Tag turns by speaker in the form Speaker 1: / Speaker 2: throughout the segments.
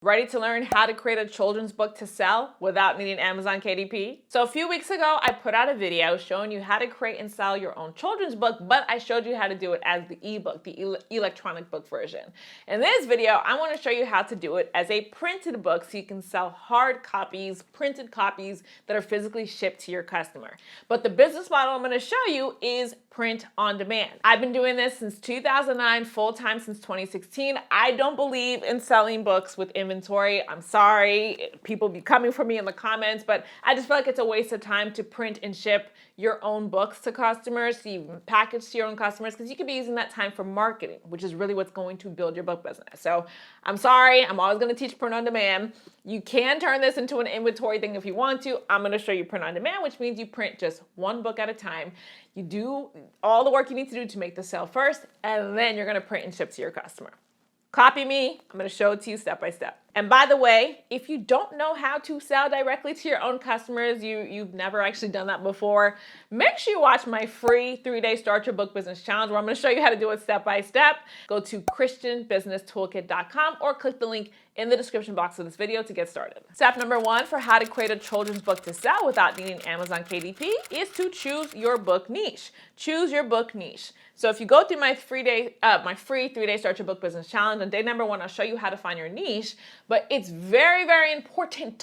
Speaker 1: Ready to learn how to create a children's book to sell without needing Amazon KDP? So a few weeks ago, I put out a video showing you how to create and sell your own children's book, but I showed you how to do it as the ebook, the electronic book version. In this video, I want to show you how to do it as a printed book so you can sell hard copies, printed copies that are physically shipped to your customer. But the business model I'm going to show you is print on demand. I've been doing this since 2009, full-time since 2016. I don't believe in selling books with inventory. I'm sorry, people be coming for me in the comments, but I just feel like it's a waste of time to print and ship your own books to customers, to even package to your own customers, because you could be using that time for marketing, which is really what's going to build your book business. So I'm sorry, I'm always going to teach print on demand. You can turn this into an inventory thing if you want to. I'm going to show you print on demand, which means you print just one book at a time. You do all the work you need to do to make the sale first, and then you're going to print and ship to your customer. Copy me. I'm going to show it to you step by step. And by the way, if you don't know how to sell directly to your own customers, you've never actually done that before, make sure you watch my free 3-day Start Your Book Business Challenge, where I'm going to show you how to do it step by step. Go to christianbusinesstoolkit.com or click the link in the description box of this video to get started. Step number 1 for how to create a children's book to sell without needing Amazon KDP is to choose your book niche. Choose your book niche. So if you go through my free 3-day Start Your Book Business Challenge, on day number 1, I'll show you how to find your niche. But it's very, very important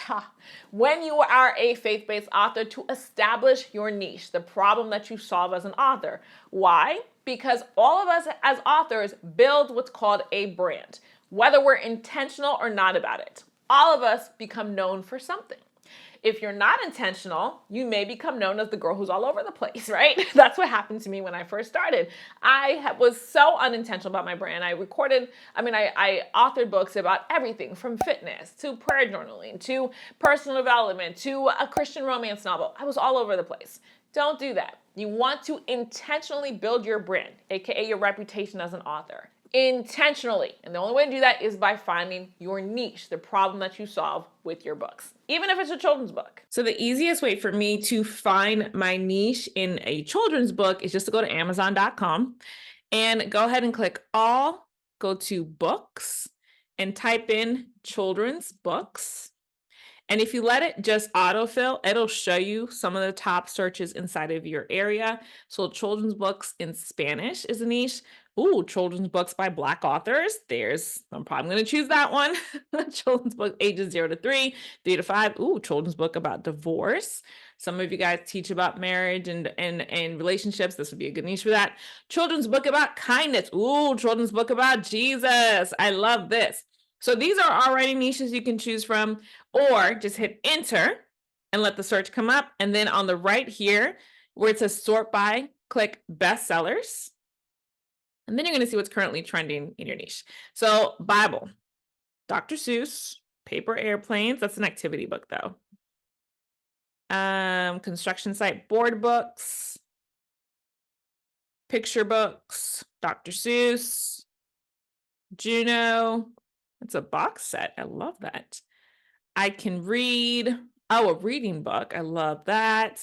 Speaker 1: when you are a faith-based author to establish your niche, the problem that you solve as an author. Why? Because all of us as authors build what's called a brand, whether we're intentional or not about it. All of us become known for something. If you're not intentional, you may become known as the girl who's all over the place, right? That's what happened to me when I first started. I was so unintentional about my brand. I authored books about everything from fitness to prayer journaling to personal development to a Christian romance novel. I was all over the place. Don't do that. You want to intentionally build your brand, aka your reputation as an author. Intentionally. And the only way to do that is by finding your niche, the problem that you solve with your books, even if it's a children's book. So the easiest way for me to find my niche in a children's book is just to go to Amazon.com and go ahead and click all, go to books and type in children's books. And if you let it just autofill, it'll show you some of the top searches inside of your area. So children's books in Spanish is a niche. Ooh, children's books by Black authors. I'm probably going to choose that one. Children's book ages 0 to 3, 3 to 5. Ooh, children's book about divorce. Some of you guys teach about marriage and relationships. This would be a good niche for that. Children's book about kindness. Ooh, children's book about Jesus. I love this. So these are already niches you can choose from, or just hit enter and let the search come up. And then on the right here, where it says sort by, click bestsellers. And then you're going to see what's currently trending in your niche. So Bible, Dr. Seuss, paper airplanes. That's an activity book though. Construction site board books, picture books, Dr. Seuss, Juno. It's a box set. I love that. I can read. Oh, a reading book. I love that.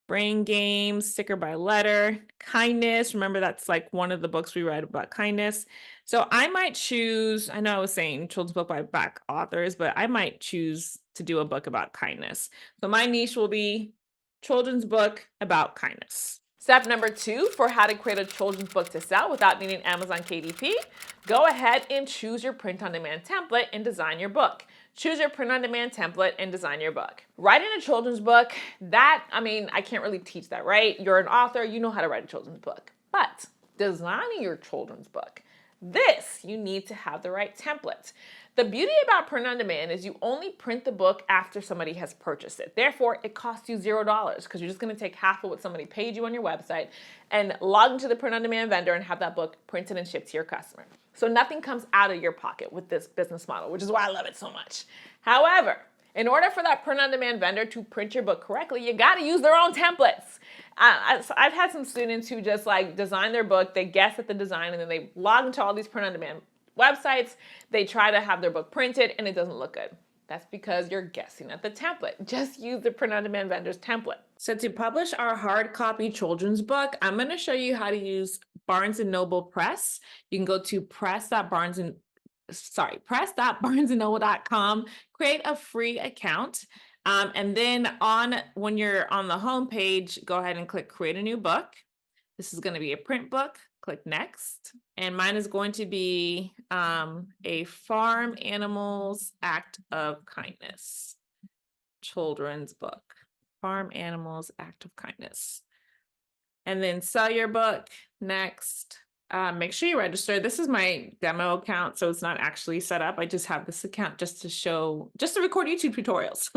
Speaker 1: Brain games, sticker by letter, kindness. Remember, that's like one of the books we read about kindness. So I might choose, I know I was saying children's book by Black authors, but I might choose to do a book about kindness. So my niche will be children's book about kindness. Step number 2 for how to create a children's book to sell without needing Amazon KDP, go ahead and choose your print-on-demand template and design your book. Choose your print-on-demand template and design your book. Writing a children's book, I can't really teach that, right? You're an author, you know how to write a children's book. But designing your children's book, you need to have the right template. The beauty about print on demand is you only print the book after somebody has purchased it. Therefore, it costs you $0 because you're just going to take half of what somebody paid you on your website and log into the print on demand vendor and have that book printed and shipped to your customer. So nothing comes out of your pocket with this business model, which is why I love it so much. However, in order for that print on demand vendor to print your book correctly, you got to use their own templates. I've had some students who just design their book, they guess at the design, and then they log into all these print on demand websites, they try to have their book printed, and it doesn't look good. That's because you're guessing at the template. Just use the print-on-demand vendor's template. So to publish our hard copy children's book, I'm going to show you how to use Barnes & Noble Press. You can go to press.barnes press.barnesandnoble.com, create a free account. And then when you're on the home page, go ahead and click create a new book. This is going to be a print book. Click next. And mine is going to be a Farm Animals Act of Kindness children's book. Farm Animals Act of Kindness. And then sell your book next. Make sure you register. This is my demo account, so it's not actually set up. I just have this account just to record YouTube tutorials.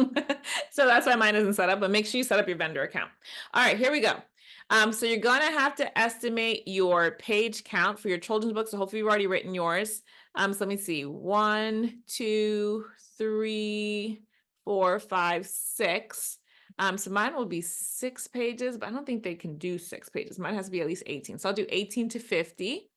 Speaker 1: So that's why mine isn't set up, but make sure you set up your vendor account. All right, here we go. So you're gonna have to estimate your page count for your children's book. So hopefully you've already written yours. So let me see, 1, 2, 3, 4, 5, 6. So mine will be 6 pages, but I don't think they can do 6 pages. Mine has to be at least 18. So I'll do 18 to 50.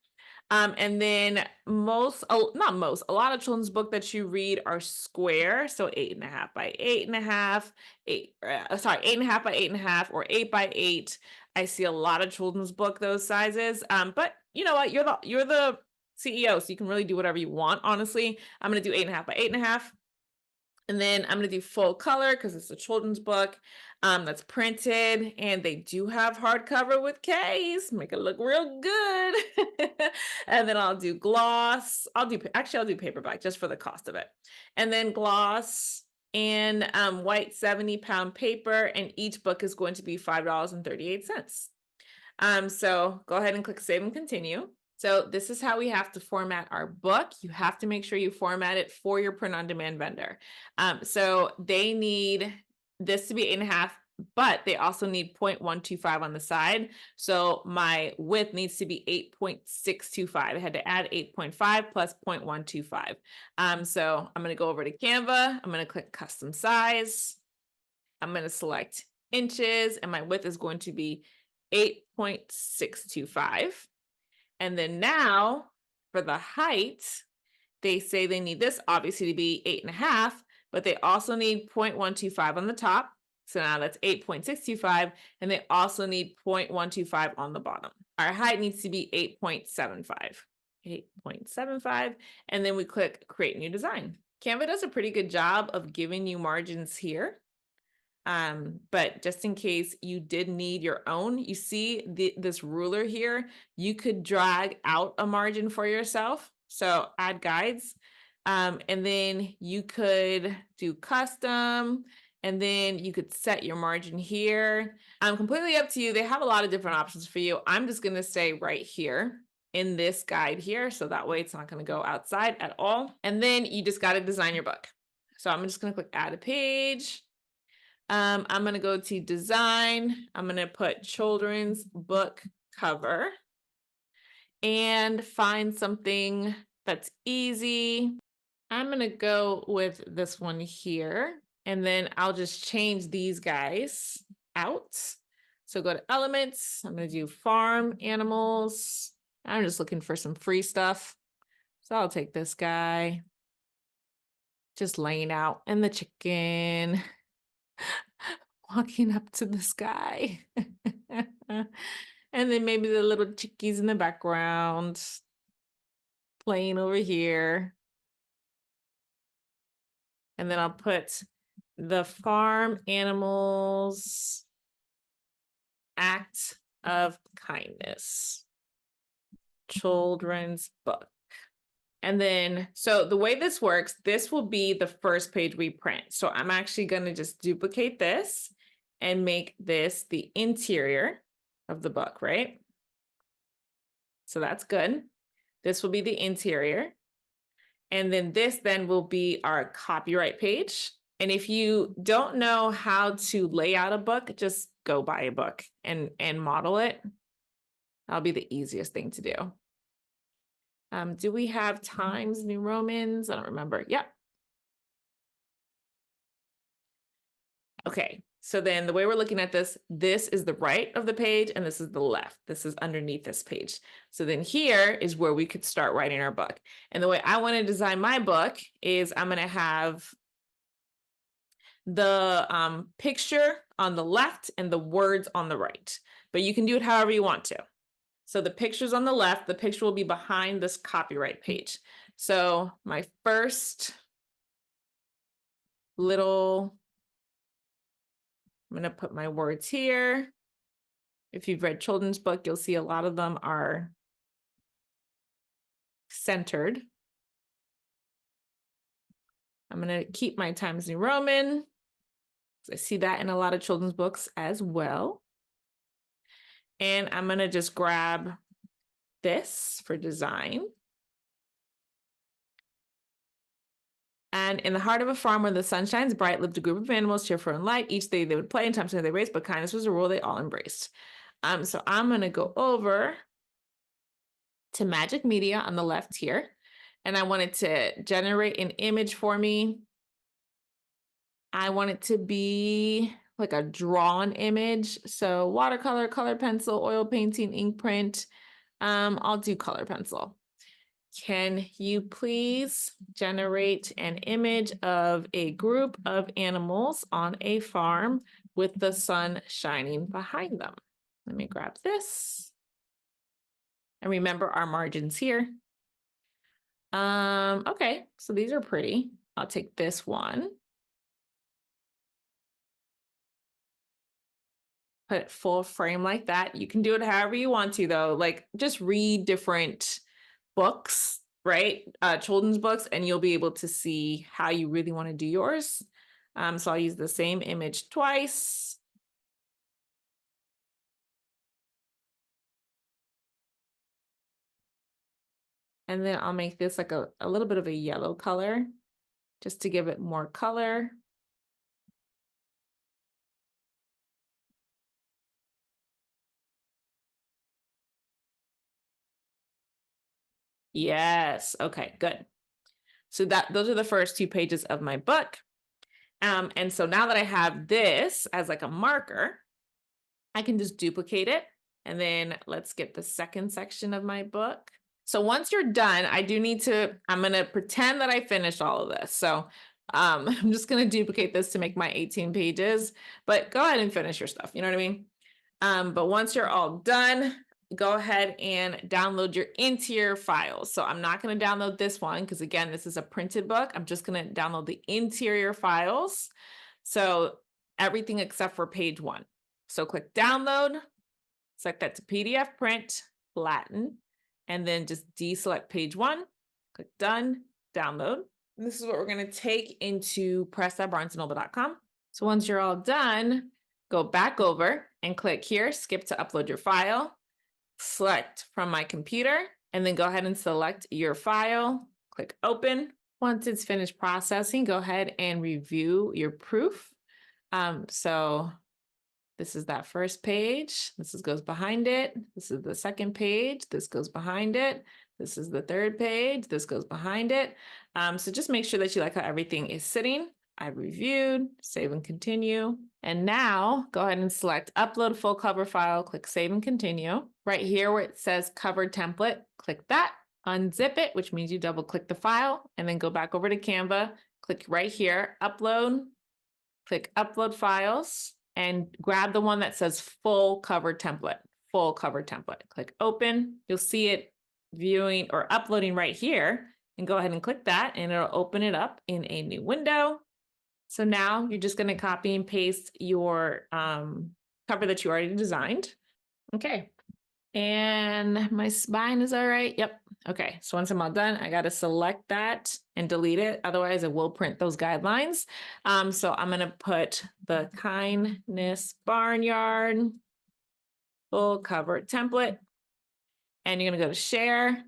Speaker 1: And then a lot of children's book that you read are square. So 8.5 by 8.5, 8.5 by 8.5, or 8 by 8. I see a lot of children's book those sizes. But you know what? You're the CEO, so you can really do whatever you want. Honestly, I'm gonna do 8.5 by 8.5. And then I'm going to do full color because it's a children's book that's printed, and they do have hardcover with K's, make it look real good. And then I'll do gloss. I'll do paperback just for the cost of it. And then gloss and white 70-pound paper, and each book is going to be $5.38. So go ahead and click save and continue. So this is how we have to format our book. You have to make sure you format it for your print-on-demand vendor. So they need this to be 8.5, but they also need 0.125 on the side. So my width needs to be 8.625. I had to add 8.5 plus 0.125. So I'm going to go over to Canva. I'm going to click custom size. I'm going to select inches, and my width is going to be 8.625. And then now for the height, they say they need this obviously to be 8.5, but they also need 0.125 on the top. So now that's 8.625, and they also need 0.125 on the bottom. Our height needs to be 8.75. 8.75, and then we click create new design. Canva does a pretty good job of giving you margins here. But just in case you did need your own, you see this ruler here, you could drag out a margin for yourself. So add guides, and then you could do custom, and then you could set your margin here. Completely up to you. They have a lot of different options for you. I'm just going to say right here in this guide here, so that way it's not going to go outside at all. And then you just got to design your book. So I'm just going to click add a page. I'm going to go to design. I'm going to put children's book cover and find something that's easy. I'm going to go with this one here, and then I'll just change these guys out. So go to elements. I'm going to do farm animals. I'm just looking for some free stuff. So I'll take this guy, just laying out, and the chicken walking up to the sky. And then maybe the little chickies in the background playing over here. And then I'll put the Farm Animals Act of Kindness children's book. And then, so the way this works, this will be the first page we print. So I'm actually going to just duplicate this and make this the interior of the book, right? So that's good. This will be the interior. And then this then will be our copyright page. And if you don't know how to lay out a book, just go buy a book and model it. That'll be the easiest thing to do. Do we have Times New Romans? I don't remember. Yeah. Okay, so then the way we're looking at this is the right of the page, and this is the left. This is underneath this page. So then here is where we could start writing our book. And the way I want to design my book is I'm going to have the picture on the left and the words on the right. But you can do it however you want to. So the picture's on the left, the picture will be behind this copyright page. So my first little, I'm going to put my words here. If you've read children's book, you'll see a lot of them are centered. I'm going to keep my Times New Roman. I see that in a lot of children's books as well. And I'm going to just grab this for design. And in the heart of a farm where the sun shines bright, lived a group of animals, cheerful and light. Each day they would play, and times they raced, but kindness was a rule they all embraced. So I'm going to go over to Magic Media on the left here. And I want it to generate an image for me. I want it to be like a drawn image. So watercolor, color pencil, oil painting, ink print. I'll do color pencil. Can you please generate an image of a group of animals on a farm with the sun shining behind them? Let me grab this. And remember our margins here. Okay, so these are pretty. I'll take this one. Put it full frame like that. You can do it however you want to, though. Like, just read different books, right? Children's books, and you'll be able to see how you really want to do yours. So I'll use the same image twice. And then I'll make this like a little bit of a yellow color, just to give it more color. Yes, okay, good. So those are the first 2 pages of my book. And so now that I have this as like a marker, I can just duplicate it. And then let's get the second section of my book. So once you're done, I'm going to pretend that I finished all of this. So I'm just going to duplicate this to make my 18 pages, but go ahead and finish your stuff. You know what I mean? But once you're all done, go ahead and download your interior files. So I'm not going to download this one because, again, this is a printed book. I'm just going to download the interior files. So everything except for page 1. So click download, select that to PDF print, flatten, and then just deselect page 1, click done, download. And this is what we're going to take into press.barnesandnoble.com. So once you're all done, go back over and click here, skip to upload your file, select from my computer, and then go ahead and select your file, click open. Once it's finished processing, go ahead and review your proof. So this is that first page. This goes behind it. This is the second page. This goes behind it. This is the third page. This goes behind it. So just make sure that you like how everything is sitting. I've reviewed, save and continue. And now go ahead and select upload full cover file, click save and continue. Right here where it says cover template, click that, unzip it, which means you double click the file, and then go back over to Canva, click right here, upload, click upload files, and grab the one that says full cover template, click open. You'll see it viewing or uploading right here, and go ahead and click that and it'll open it up in a new window. So now you're just going to copy and paste your cover that you already designed. Okay. And my spine is all right. Yep. Okay. So once I'm all done, I got to select that and delete it. Otherwise, it will print those guidelines. So I'm going to put the Kindness Barnyard full cover template. And you're going to go to share,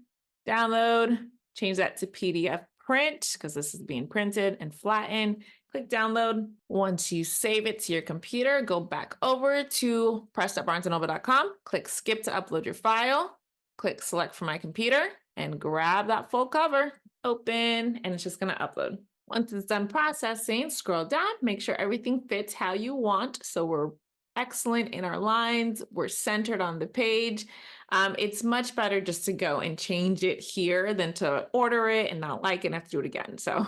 Speaker 1: download, change that to PDF print because this is being printed, and flatten. Click download. Once you save it to your computer, go back over to press.barnesandnoble.com, click skip to upload your file, click select from my computer, and grab that full cover, open, and it's just going to upload. Once it's done processing, scroll down, make sure everything fits how you want. So we're excellent in our lines, we're centered on the page. It's much better just to go and change it here than to order it and not like it and have to do it again. So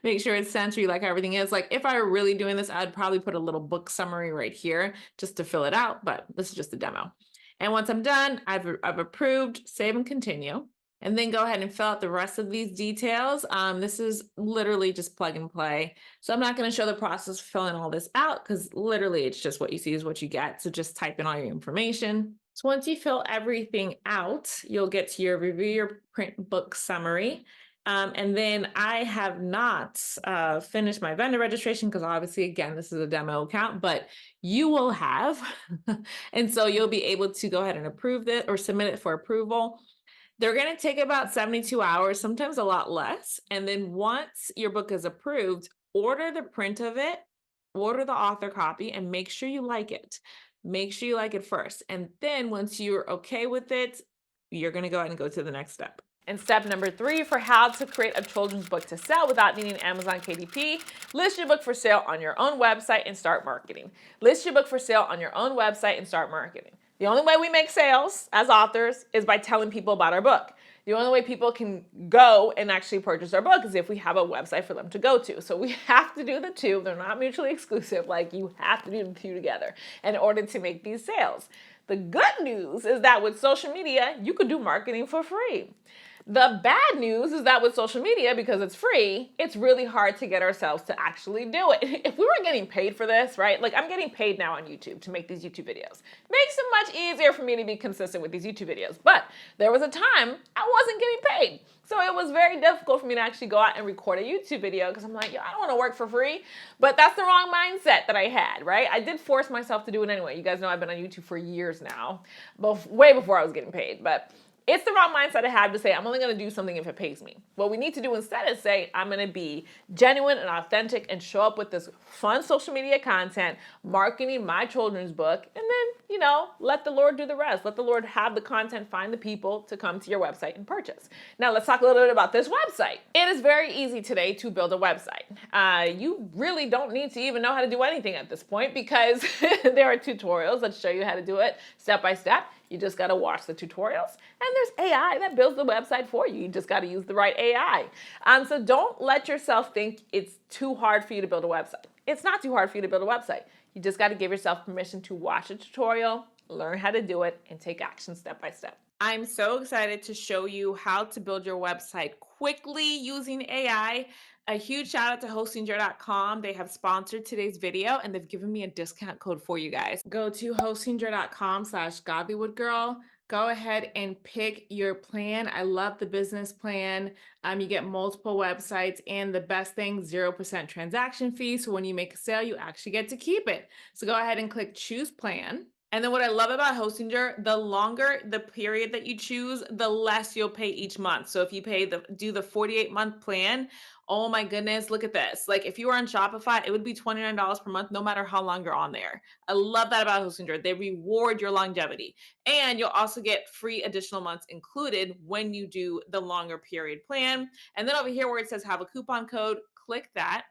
Speaker 1: make sure it's centered, you like how everything is. Like if I were really doing this, I'd probably put a little book summary right here just to fill it out, but this is just a demo. And once I'm done, I've approved, save and continue. And then go ahead and fill out the rest of these details. This is literally just plug and play. So I'm not going to show the process of filling all this out because literally it's just what you see is what you get. So just type in all your information. So once you fill everything out, you'll get to your review your print book summary. And then I have not finished my vendor registration because obviously, again, this is a demo account, but you will have. And so you'll be able to go ahead and approve it or submit it for approval. They're going to take about 72 hours, sometimes a lot less. And then once your book is approved, order the print of it, order the author copy, and make sure you like it. Make sure you like it first. And then once you're okay with it, you're going to go ahead and go to the next step. And step number 3 for how to create a children's book to sell without needing Amazon KDP, list your book for sale on your own website and start marketing. List your book for sale on your own website and start marketing. The only way we make sales as authors is by telling people about our book. The only way people can go and actually purchase our book is if we have a website for them to go to. So we have to do the two. They're not mutually exclusive. Like, you have to do the two together in order to make these sales. The good news is that with social media, you could do marketing for free. The bad news is that with social media, because it's free, it's really hard to get ourselves to actually do it. If we were getting paid for this, right? Like, I'm getting paid now on YouTube to make these YouTube videos. Makes it much easier for me to be consistent with these YouTube videos. But there was a time I wasn't getting paid. So it was very difficult for me to actually go out and record a YouTube video because I'm like, yo, I don't want to work for free. But that's the wrong mindset that I had, right? I did force myself to do it anyway. You guys know I've been on YouTube for years now, way before I was getting paid. But it's the wrong mindset I had to say, I'm only going to do something if it pays me. What we need to do instead is say, I'm going to be genuine and authentic and show up with this fun social media content, marketing my children's book, and then, let the Lord do the rest. Let the Lord have the content, find the people to come to your website and purchase. Now, let's talk a little bit about this website. It is very easy today to build a website. You really don't need to even know how to do anything at this point because there are tutorials that show you how to do it step by step. You just got to watch the tutorials, and there's AI that builds the website for you. You just got to use the right AI. So don't let yourself think it's too hard for you to build a website. It's not too hard for you to build a website. You just got to give yourself permission to watch a tutorial, learn how to do it, and take action step by step. I'm so excited to show you how to build your website quickly using AI. A huge shout out to hostinger.com. They have sponsored today's video and they've given me a discount code for you guys. Go to hostinger.com/godlywoodgirl. Go ahead and pick your plan. I love the business plan. You get multiple websites, and the best thing, 0% transaction fee. So when you make a sale, you actually get to keep it. So go ahead and click choose plan. And then what I love about Hostinger, the longer the period that you choose, the less you'll pay each month. So if you do the 48-month plan, oh my goodness, look at this. Like, if you were on Shopify, it would be $29 per month, no matter how long you're on there. I love that about Hostinger. They reward your longevity. And you'll also get free additional months included when you do the longer period plan. And then over here where it says have a coupon code, click that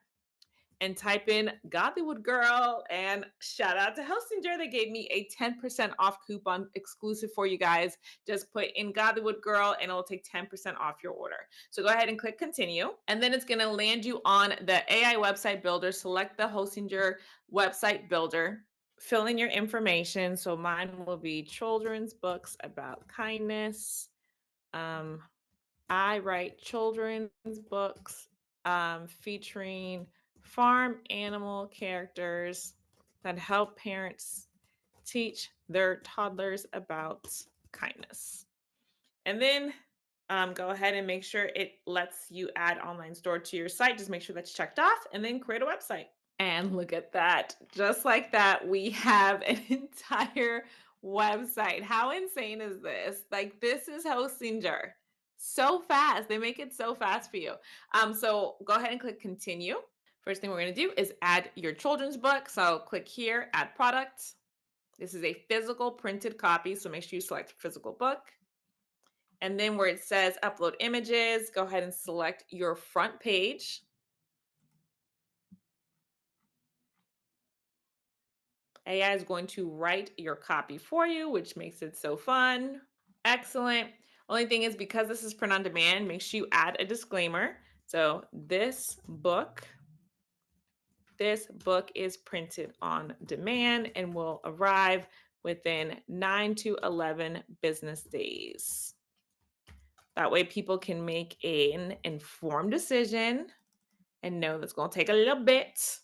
Speaker 1: and type in Godlywood Girl, and shout out to Hostinger. They gave me a 10% off coupon exclusive for you guys. Just put in Godlywood Girl and it'll take 10% off your order. So go ahead and click continue. And then it's going to land you on the AI website builder. Select the Hostinger website builder. Fill in your information. So mine will be children's books about kindness. I write children's books featuring farm animal characters that help parents teach their toddlers about kindness. And then go ahead and make sure it lets you add online store to your site. Just make sure that's checked off and then create a website. And look at that. Just like that, we have an entire website. How insane is this? Like, this is Hostinger. So fast. They make it so fast for you. So go ahead and click continue. First thing we're going to do is add your children's book. So click here, add product. This is a physical printed copy. So make sure you select physical book. And then where it says upload images, go ahead and select your front page. AI is going to write your copy for you, which makes it so fun. Excellent. Only thing is, because this is print on demand, make sure you add a disclaimer. So this book is printed on demand and will arrive within 9 to 11 business days. That way people can make an informed decision and know that's going to take a little bit.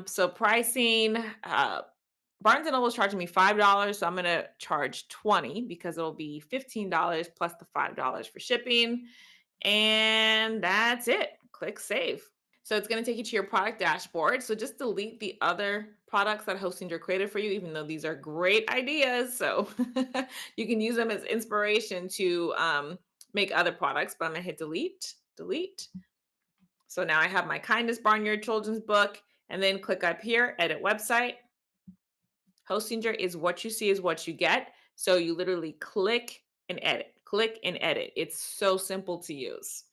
Speaker 1: So pricing, Barnes and Noble is charging me $5, so I'm gonna charge 20 because it'll be $15 plus the $5 for shipping. And that's it. Click save. So it's going to take you to your product dashboard. So just delete the other products that Hostinger created for you, even though these are great ideas. So you can use them as inspiration to make other products, but I'm going to hit delete, delete. So now I have my Kindness Barnyard children's book, and then click up here, edit website. Hostinger is what you see is what you get. So you literally click and edit, click and edit. It's so simple to use.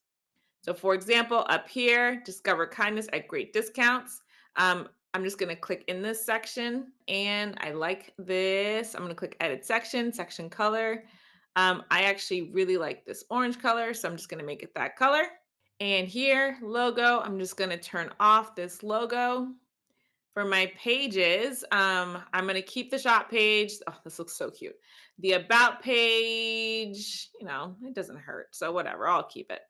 Speaker 1: So for example, up here, discover kindness at great discounts. I'm just gonna click in this section and I like this. I'm gonna click edit section, section color. I actually really like this orange color, so I'm just gonna make it that color. And here, logo, I'm just gonna turn off this logo. For my pages, I'm going to keep the shop page. Oh, this looks so cute. The about page, it doesn't hurt. So whatever, I'll keep it.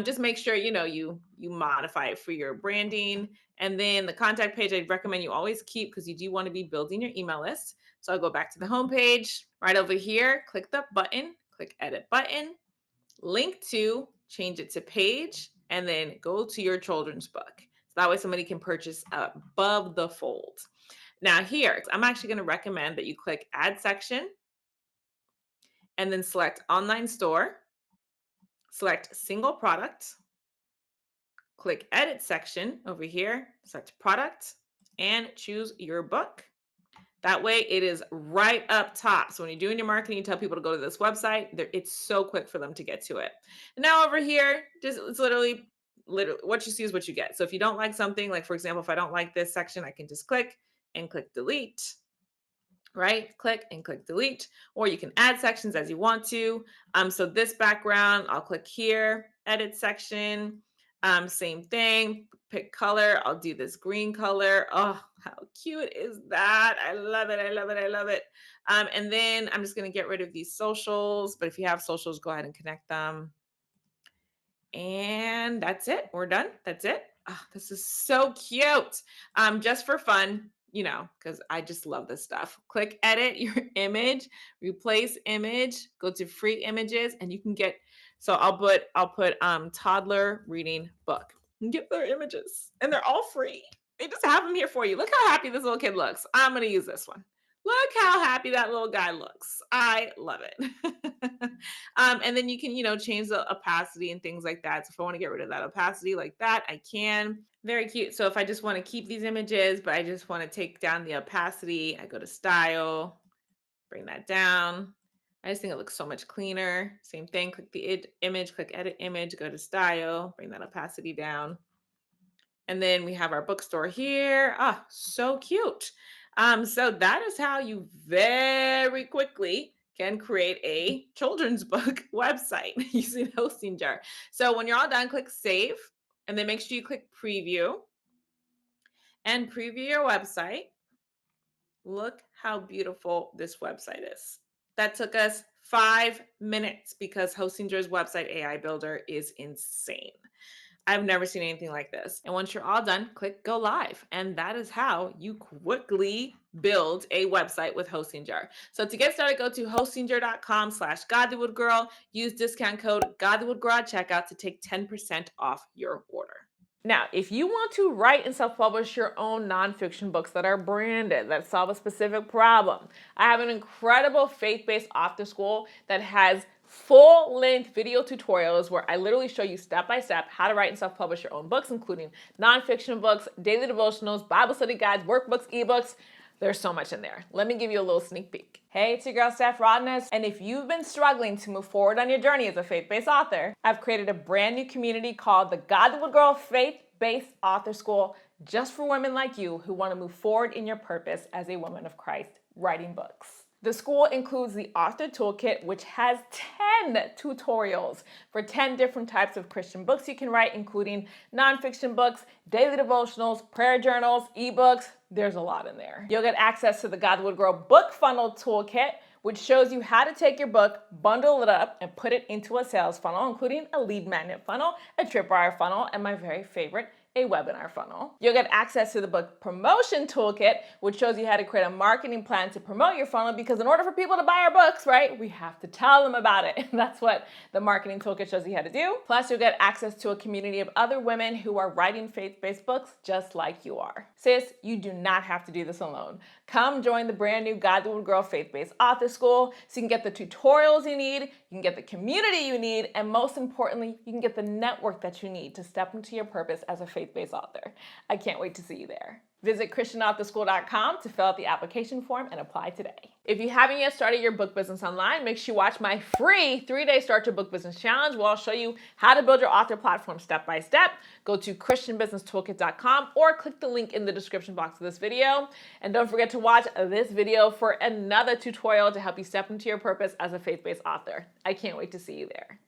Speaker 1: Just make sure, you modify it for your branding. And then the contact page, I'd recommend you always keep because you do want to be building your email list. So I'll go back to the home page. Right over here, click the button, click edit button, link to, change it to page, and then go to your children's book. That way somebody can purchase above the fold. Now here, I'm actually going to recommend that you click add section and then select online store, select single product, click edit section over here, select product, and choose your book. That way it is right up top. So when you're doing your marketing, you tell people to go to this website. It's so quick for them to get to it. And now over here, it's literally what you see is what you get. So if you don't like something, like for example, if I don't like this section, I can just click and click delete, right? Click and click delete, or you can add sections as you want to. So this background, I'll click here, edit section, same thing, pick color. I'll do this green color. Oh, how cute is that? I love it. I love it. I love it. And then I'm just going to get rid of these socials, but if you have socials, go ahead and connect them. And that's it. We're done. That's it. Oh, this is so cute. Just for fun, because I just love this stuff. Click edit your image, replace image, go to free images, and you can get. So I'll put toddler reading book. And get their images, and they're all free. They just have them here for you. Look how happy this little kid looks. I'm gonna use this one. Look how happy that little guy looks. I love it. And then you can, change the opacity and things like that. So if I want to get rid of that opacity like that, I can. Very cute. So if I just want to keep these images, but I just want to take down the opacity, I go to style, bring that down. I just think it looks so much cleaner. Same thing, click the image, click edit image, go to style, bring that opacity down. And then we have our bookstore here. Ah, so cute. So that is how you very quickly can create a children's book website using Hostinger. So when you're all done, click save, and then make sure you click preview and preview your website. Look how beautiful this website is. That took us 5 minutes because Hostinger's website AI builder is insane. I've never seen anything like this. And once you're all done, click go live. And that is how you quickly build a website with Hostinger. So to get started, go to hostinger.com/godlywoodgirl. Use discount code godlywoodgirl at checkout to take 10% off your order. Now, if you want to write and self-publish your own nonfiction books that are branded, that solve a specific problem, I have an incredible faith-based author school that has full-length video tutorials where I literally show you step-by-step how to write and self-publish your own books, including nonfiction books, daily devotionals, Bible study guides, workbooks, ebooks. There's so much in there. Let me give you a little sneak peek. Hey, it's your girl, Steph Rodness, and if you've been struggling to move forward on your journey as a faith-based author, I've created a brand new community called the Godly Wood Girl Faith-Based Author School just for women like you who want to move forward in your purpose as a woman of Christ writing books. The school includes the Author Toolkit, which has 10 tutorials for 10 different types of Christian books you can write, including nonfiction books, daily devotionals, prayer journals, ebooks. There's a lot in there. You'll get access to the God Wood Girl Book Funnel Toolkit, which shows you how to take your book, bundle it up, and put it into a sales funnel, including a lead magnet funnel, a tripwire funnel, and my very favorite, a webinar funnel. You'll get access to the book promotion toolkit, which shows you how to create a marketing plan to promote your funnel, because in order for people to buy our books, right, we have to tell them about it. And that's what the marketing toolkit shows you how to do. Plus, you'll get access to a community of other women who are writing faith-based books just like you are. Sis, you do not have to do this alone. Come join the brand new God Woman Girl Faith-Based Author School so you can get the tutorials you need, you can get the community you need, and most importantly, you can get the network that you need to step into your purpose as a faith-based author. I can't wait to see you there. Visit ChristianAuthorSchool.com to fill out the application form and apply today. If you haven't yet started your book business online, make sure you watch my free 3-day Start Your Book Business Challenge, where I'll show you how to build your author platform step by step. Go to ChristianBusinessToolkit.com or click the link in the description box of this video. And don't forget to watch this video for another tutorial to help you step into your purpose as a faith-based author. I can't wait to see you there.